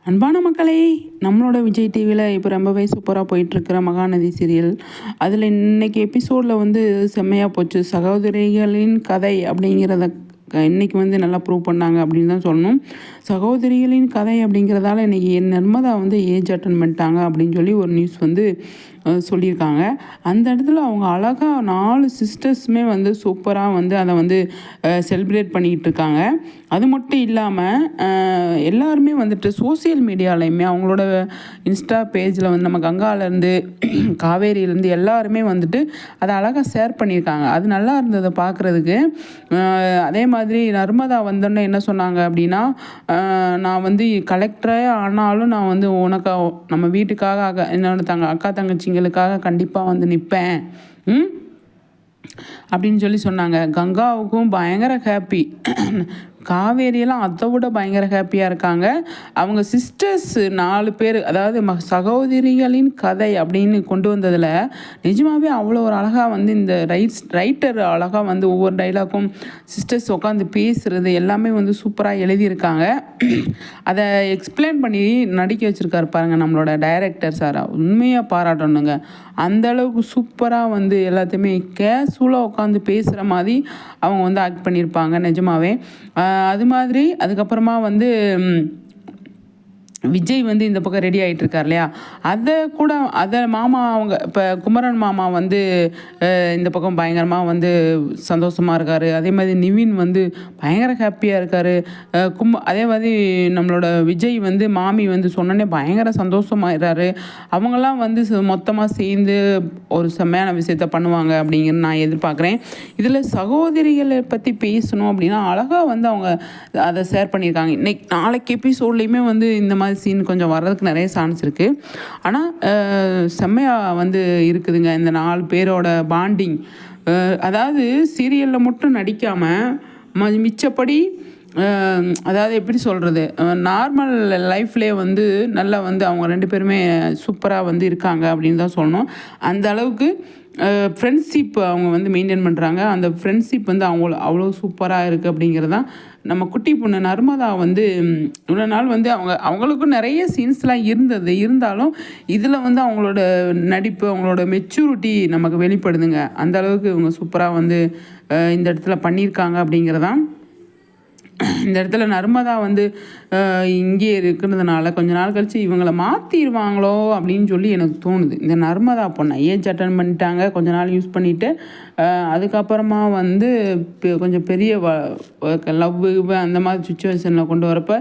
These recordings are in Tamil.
அன்பான மக்களே, நம்மளோட விஜய் டிவியில் இப்போ ரொம்பவே சூப்பராக போயிட்டுருக்கிற மகாநதி சீரியல், அதில் இன்னைக்கு எபிசோடில் வந்து செம்மையாக போச்சு. சகோதரிகளின் கதை அப்படிங்கிறத இன்னைக்கு வந்து நல்லா ப்ரூவ் பண்ணாங்க அப்படின்னு தான் சொல்லணும். சகோதரிகளின் கதை அப்படிங்கிறதால இன்றைக்கி நர்மதா வந்து ஏஜ் அட்டன் பண்ணிட்டாங்க அப்படின்னு சொல்லி ஒரு நியூஸ் வந்து சொல்லியிருக்காங்க. அந்த இடத்துல அவங்க அழகாக 4 சிஸ்டர்ஸுமே வந்து சூப்பராக வந்து அதை வந்து செலிப்ரேட் பண்ணிக்கிட்டு இருக்காங்க. அது மட்டும் இல்லாமல் எல்லாருமே வந்துட்டு சோசியல் மீடியாலையுமே அவங்களோட இன்ஸ்டா பேஜில் வந்து நம்ம கங்காலேருந்து காவேரியிலேருந்து எல்லாருமே வந்துட்டு அதை அழகாக ஷேர் பண்ணியிருக்காங்க. அது நல்லா இருந்ததை பார்க்குறதுக்கு. அதே மாதிரி நர்மதா வந்தோடனே என்ன சொன்னாங்க அப்படின்னா, நான் வந்து கலெக்டரே ஆனாலும் நான் வந்து உனக்காக நம்ம வீட்டுக்காக என்னோட அக்கா தங்கச்சிங்களுக்காக கண்டிப்பாக வந்து நிற்பேன் அப்படின்னு சொல்லி சொன்னாங்க. கங்காவுக்கும் பயங்கர ஹாப்பி. காவேரியெல்லாம் அதை விட பயங்கர ஹாப்பியாக இருக்காங்க. அவங்க சிஸ்டர்ஸ் 4 பேர், அதாவது சகோதரிகளின் கதை அப்படின்னு கொண்டு வந்ததில் நிஜமாகவே அவ்வளோ ஒரு அழகாக வந்து இந்த ரைட்டர் அழகாக வந்து ஒவ்வொரு டைலாக்கும் சிஸ்டர்ஸ் உட்காந்து பேசுகிறது எல்லாமே வந்து சூப்பராக எழுதியிருக்காங்க. அதை எக்ஸ்பிளைன் பண்ணி நடிக்க வச்சுருக்காரு பாருங்கள் நம்மளோட டைரக்டர் சார். உண்மையாக பாராட்டணுங்க. அந்தளவுக்கு சூப்பராக வந்து எல்லாத்தையுமே கேஷுவலாக உட்காந்து பேசுகிற மாதிரி அவங்க வந்து ஆக்ட் பண்ணியிருப்பாங்க நிஜமாவே. அது மாதிரி அதுக்கப்புறமா வந்து விஜய் வந்து இந்த பக்கம் ரெடி ஆகிட்டு இருக்கார் இல்லையா, அதை மாமா அவங்க இப்போ குமரன் மாமா வந்து இந்த பக்கம் பயங்கரமாக வந்து சந்தோஷமாக இருக்கார். அதே மாதிரி நிவின் வந்து பயங்கர ஹாப்பியாக இருக்கார். அதே மாதிரி நம்மளோட விஜய் வந்து மாமி வந்து சொன்னோன்னே பயங்கர சந்தோஷமாகிறாரு. அவங்கெல்லாம் வந்து மொத்தமாக சேர்ந்து ஒரு செம்மையான விஷயத்த பண்ணுவாங்க அப்படிங்கிறது நான் எதிர்பார்க்குறேன். இதில் சகோதரிகளை பற்றி பேசணும் அப்படின்னா அழகாக வந்து அவங்க அதை ஷேர் பண்ணியிருக்காங்க. நாளைக்கு எபிசோட்லேயுமே வந்து இந்த மாதிரி சீன் கொஞ்சம் வர்றதுக்கு நிறைய சான்ஸ் இருக்குது. ஆனால் செம்மையாக வந்து இருக்குதுங்க இந்த 4 பேரோட பாண்டிங். அதாவது சீரியலில் மட்டும் நடிக்காமல் மிச்சப்படி அதாவது எப்படி சொல்கிறது, நார்மல் லைஃப்லேயே வந்து நல்லா வந்து அவங்க 2 பேருமே சூப்பராக வந்து இருக்காங்க அப்படின்னு தான் சொல்லணும். அந்த அளவுக்கு ஃப்ரெண்ட்ஷிப் அவங்க வந்து மெயின்டைன் பண்ணுறாங்க. அந்த ஃப்ரெண்ட்ஷிப் வந்து அவ்வளோ சூப்பராக இருக்குது அப்படிங்கிறது தான். நம்ம குட்டி பொண்ணு நர்மதா வந்து இவ்வளோ நாள் வந்து அவங்களுக்கும் நிறைய சீன்ஸ்லாம் இருந்தாலும் இதில் வந்து அவங்களோட நடிப்பு, அவங்களோட மெச்சூரிட்டி நமக்கு வெளிப்படுதுங்க. அந்த அளவுக்கு இவங்க சூப்பராக வந்து இந்த இடத்துல பண்ணியிருக்காங்க அப்படிங்கிறதான். இந்த இடத்துல நர்மதா வந்து இங்கே இருக்கிறதுனால கொஞ்ச நாள் கழித்து இவங்களை மாற்றிடுவாங்களோ அப்படின்னு சொல்லி எனக்கு தோணுது. இந்த நர்மதா பொண்ணை ஏஜ் அட்டன் பண்ணிட்டாங்க, கொஞ்ச நாள் யூஸ் பண்ணிவிட்டு அதுக்கப்புறமா வந்து கொஞ்சம் பெரிய லவ் அந்த மாதிரி சுச்சுவேஷனில் கொண்டு வரப்போ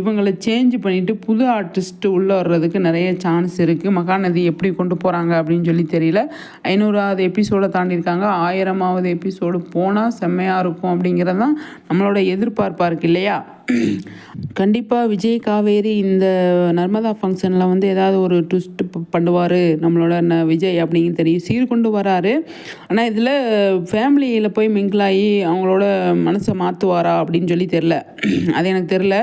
இவங்களை சேஞ்ச் பண்ணிவிட்டு புது ஆர்டிஸ்ட்டு உள்ளே வர்றதுக்கு நிறைய சான்ஸ் இருக்குது. மகாநதி எப்படி கொண்டு போகிறாங்க அப்படின்னு சொல்லி தெரியல. 500வது எபிசோடை தாண்டியிருக்காங்க. 1000வது எபிசோடு போனால் செம்மையாக இருக்கும் அப்படிங்கிறது தான் நம்மளோட எதிர்பார்ப்பாக இருக்குது இல்லையா. கண்டிப்பாக விஜய் காவேரி இந்த நர்மதா ஃபங்க்ஷனில் வந்து ஏதாவது ஒரு ட்விஸ்ட் பண்ணுவார் நம்மளோட விஜய் அப்படிங்கிறது தெரியும். சீர்கொண்டு வராரு. ஆனால் இதில் ஃபேமிலியில் போய் மிங்கிளாகி அவங்களோட மனசை மாற்றுவாரா அப்படின்னு சொல்லி தெரில. அது எனக்கு தெரில.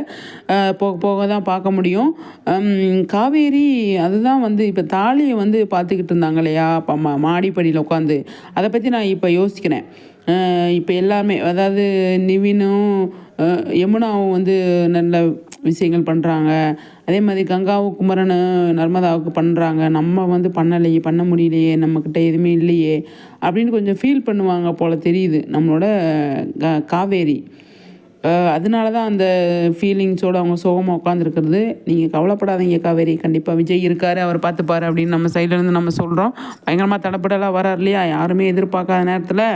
போக போக தான் பார்க்க முடியும். காவேரி அதுதான் வந்து இப்போ தாலியை வந்து பார்த்துக்கிட்டு இருந்தாங்க இல்லையா மாடிப்படியில் உட்காந்து. அதை பற்றி நான் இப்போ யோசிக்கிறேன். இப்போ எல்லாமே அதாவது நிவினும் யமுனாவும் வந்து நல்ல விஷயங்கள் பண்ணுறாங்க. அதே மாதிரி கங்காவும் குமரனும் நர்மதாவுக்கு பண்ணுறாங்க. நம்ம வந்து பண்ண முடியலையே, நம்மக்கிட்ட எதுவுமே இல்லையே அப்படின்னு கொஞ்சம் ஃபீல் பண்ணுவாங்க போல் தெரியுது நம்மளோட காவேரி. அதனால தான் அந்த ஃபீலிங்ஸோடு அவங்க சோகமாக உட்காந்துருக்கிறது. நீங்கள் கவலைப்படாதீங்க காவேரி, கண்டிப்பாக விஜய் இருக்கார், அவர் பார்த்துப்பார் அப்படின்னு நம்ம சைட்லேருந்து நம்ம சொல்கிறோம். பயங்கரமாக தடப்படலாம் வரார் இல்லையா, யாருமே எதிர்பார்க்காத நேரத்தில்.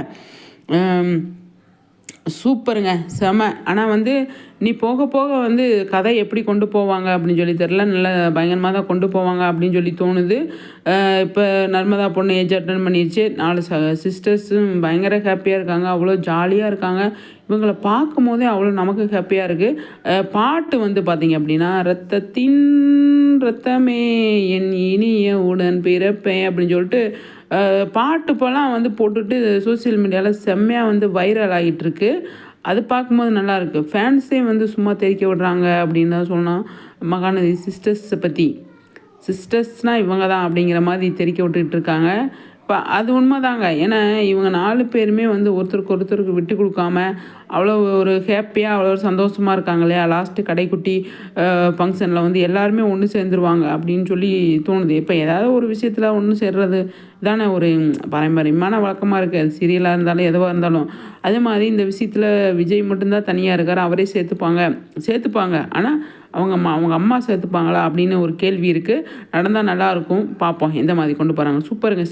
சூப்பருங்க, செம. ஆனால் வந்து நீ போக போக வந்து கதை எப்படி கொண்டு போவாங்க அப்படின்னு சொல்லி தெரில. நல்லா பயங்கரமாக தான் கொண்டு போவாங்க அப்படின்னு சொல்லி தோணுது. இப்போ நர்மதா பொண்ணு ஏஜ் அட்டன் பண்ணிடுச்சு. 4 சிஸ்டர்ஸும் பயங்கர ஹாப்பியாக இருக்காங்க, அவ்வளோ ஜாலியாக இருக்காங்க. இவங்களை பார்க்கும் போதே அவ்வளோ நமக்கு ஹாப்பியாக இருக்குது. பாட்டு வந்து பார்த்திங்க அப்படின்னா ரத்தத்தின் ரத்தமே என் இனிய உடன் பிறப்பேன் அப்படின்னு சொல்லிட்டு பாட்டு இப்போலாம் வந்து போட்டுட்டு சோசியல் மீடியாவில் செம்மையாக வந்து வைரல் ஆகிட்டுருக்கு. அது பார்க்கும்போது நல்லாயிருக்கு. ஃபேன்ஸே வந்து சும்மா தெரிக்க விடுறாங்க அப்படின்னு தான் சொன்னோம். மகாநதி சிஸ்டர்ஸை பற்றி, சிஸ்டர்ஸ்னால் இவங்க தான் அப்படிங்கிற மாதிரி தெரிக்க விட்டுக்கிட்டு இருக்காங்க. அது உண்மைதாங்க. ஏன்னா, இவங்க 4 பேருமே வந்து ஒருத்தருக்கு ஒருத்தருக்கு விட்டு குடுக்காம, அவ்வளோ ஒரு ஹேப்பியா, அவ்வளோ ஒரு சந்தோஷமா இருக்காங்க இல்லையா? லாஸ்ட்டு கடைக்குட்டி ஃபங்ஷன்ல வந்து எல்லாருமே ஒண்ணு சேர்ந்துருவாங்க அப்படின்னு சொல்லி தோணுது. இப்ப ஏதாவது ஒரு விஷயத்துல ஒண்ணு சேர்றது தானே ஒரு பாரம்பரியமான வழக்கமா இருக்கு. அது சீரியலா இருந்தாலும், எதுவா இருந்தாலும். அதே மாரி இந்த விஷயத்துல விஜய் மட்டும் தான் தனியா இருக்காரு. அவரே சேர்த்துப்பாங்க சேர்த்துப்பாங்க. ஆனா, அவங்க அம்மா சேர்த்துப்பாங்களா? அப்படின்னு ஒரு கேள்வி இருக்கு. நடந்தா நல்லாருக்கும். பார்ப்போம் எந்த மாதிரி கொண்டு போறாங்க. சூப்பருங்க.